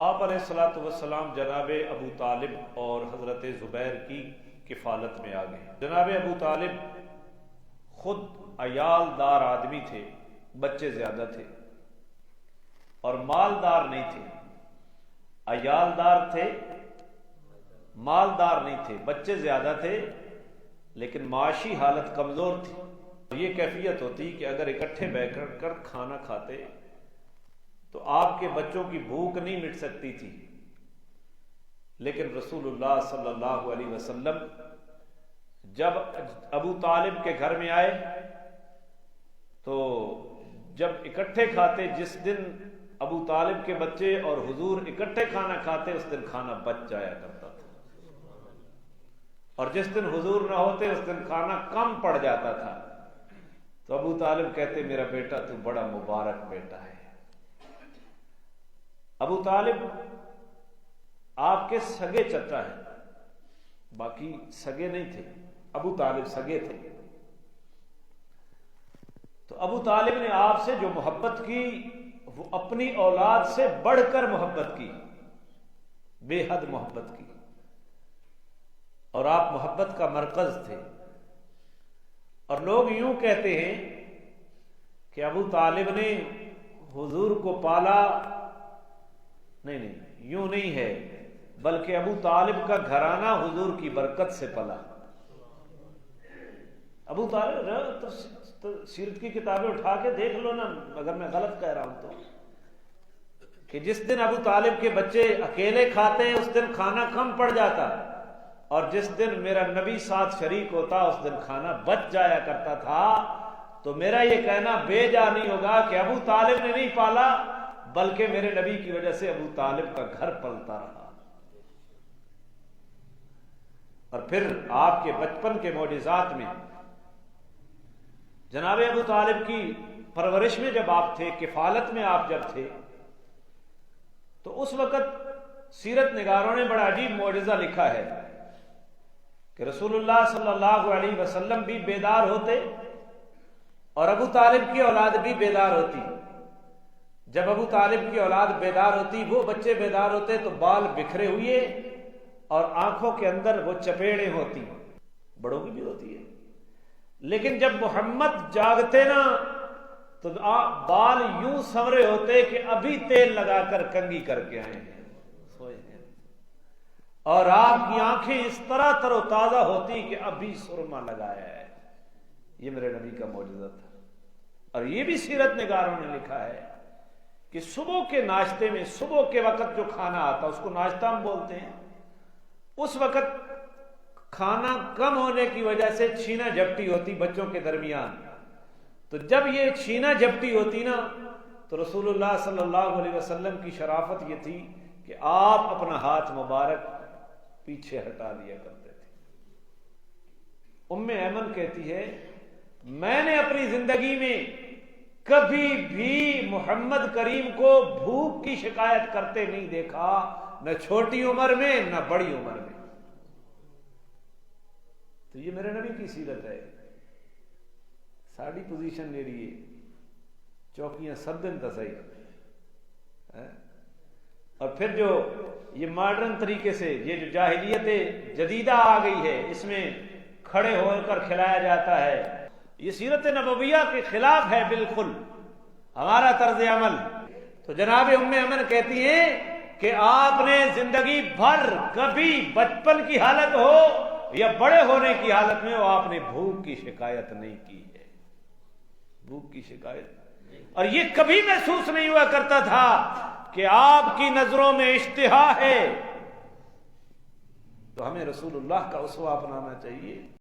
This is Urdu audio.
آپ علیہ الصلوۃ والسلام جناب ابو طالب اور حضرت زبیر کی کفالت میں آ گئے۔ جناب ابو طالب خود عیال دار آدمی تھے، بچے زیادہ تھے اور مالدار نہیں تھے۔ عیال دار تھے، مالدار نہیں تھے، بچے زیادہ تھے لیکن معاشی حالت کمزور تھی۔ یہ کیفیت ہوتی کہ اگر اکٹھے بیٹھ کر کھانا کھاتے تو آپ کے بچوں کی بھوک نہیں مٹ سکتی تھی، لیکن رسول اللہ صلی اللہ علیہ وسلم جب ابو طالب کے گھر میں آئے تو جب اکٹھے کھاتے، جس دن ابو طالب کے بچے اور حضور اکٹھے کھانا کھاتے اس دن کھانا بچ جایا کرتا تھا، اور جس دن حضور نہ ہوتے اس دن کھانا کم پڑ جاتا تھا۔ تو ابو طالب کہتے میرا بیٹا تو بڑا مبارک بیٹا ہے۔ ابو طالب آپ کے سگے چچا ہیں، باقی سگے نہیں تھے، ابو طالب سگے تھے۔ تو ابو طالب نے آپ سے جو محبت کی وہ اپنی اولاد سے بڑھ کر محبت کی، بے حد محبت کی، اور آپ محبت کا مرکز تھے۔ اور لوگ یوں کہتے ہیں کہ ابو طالب نے حضور کو پالا، نہیں، یوں نہیں ہے، بلکہ ابو طالب کا گھرانہ حضور کی برکت سے پلا۔ ابو طالب سیرت کی کتابیں اٹھا کے دیکھ لو نا، اگر میں غلط کہہ رہا ہوں تو، کہ جس دن ابو طالب کے بچے اکیلے کھاتے اس دن کھانا کم پڑ جاتا، اور جس دن میرا نبی ساتھ شریک ہوتا اس دن کھانا بچ جایا کرتا تھا۔ تو میرا یہ کہنا بے جا نہیں ہوگا کہ ابو طالب نے نہیں پالا، بلکہ میرے نبی کی وجہ سے ابو طالب کا گھر پلتا رہا۔ اور پھر آپ کے بچپن کے معجزات میں جناب ابو طالب کی پرورش میں جب آپ تھے، کفالت میں آپ جب تھے، تو اس وقت سیرت نگاروں نے بڑا عجیب معجزہ لکھا ہے کہ رسول اللہ صلی اللہ علیہ وسلم بھی بیدار ہوتے اور ابو طالب کی اولاد بھی بیدار ہوتی۔ جب ابو طالب کی اولاد بیدار ہوتی، وہ بچے بیدار ہوتے تو بال بکھرے ہوئے اور آنکھوں کے اندر وہ چپیڑیں ہوتی، بڑوں کی بھی ہوتی ہے، لیکن جب محمد جاگتے نا تو بال یوں سنورے ہوتے کہ ابھی تیل لگا کر کنگھی کر کے آئے ہیں، سوئے ہیں، اور آپ کی آنکھیں اس طرح تر و تازہ ہوتی کہ ابھی سرما لگایا ہے۔ یہ میرے نبی کا معجزہ تھا۔ اور یہ بھی سیرت نگاروں نے لکھا ہے کہ صبح کے ناشتے میں، صبح کے وقت جو کھانا آتا اس کو ناشتہ ہم بولتے ہیں، اس وقت کھانا کم ہونے کی وجہ سے چھینا جھپٹی ہوتی بچوں کے درمیان۔ تو جب یہ چھینا جھپٹی ہوتی نا تو رسول اللہ صلی اللہ علیہ وسلم کی شرافت یہ تھی کہ آپ اپنا ہاتھ مبارک پیچھے ہٹا دیا کرتے تھے۔ ام ایمن کہتی ہے میں نے اپنی زندگی میں کبھی بھی محمد کریم کو بھوک کی شکایت کرتے نہیں دیکھا، نہ چھوٹی عمر میں نہ بڑی عمر میں۔ تو یہ میرے نبی کی سیرت ہے۔ ساڑی پوزیشن لے لیے، چوکیاں سردن تصحیح، اور پھر جو یہ ماڈرن طریقے سے یہ جو جاہلیت جدیدہ آ گئی ہے، اس میں کھڑے ہو کر کھلایا جاتا ہے، یہ سیرت نبویہ کے خلاف ہے بالکل ہمارا طرز عمل۔ تو جناب ام ایمن کہتی ہیں کہ آپ نے زندگی بھر کبھی بچپن کی حالت ہو یا بڑے ہونے کی حالت میں ہو، آپ نے بھوک کی شکایت نہیں کی ہے، بھوک کی شکایت۔ اور یہ کبھی محسوس نہیں ہوا کرتا تھا کہ آپ کی نظروں میں اشتہا ہے۔ تو ہمیں رسول اللہ کا اسوہ اپنانا چاہیے۔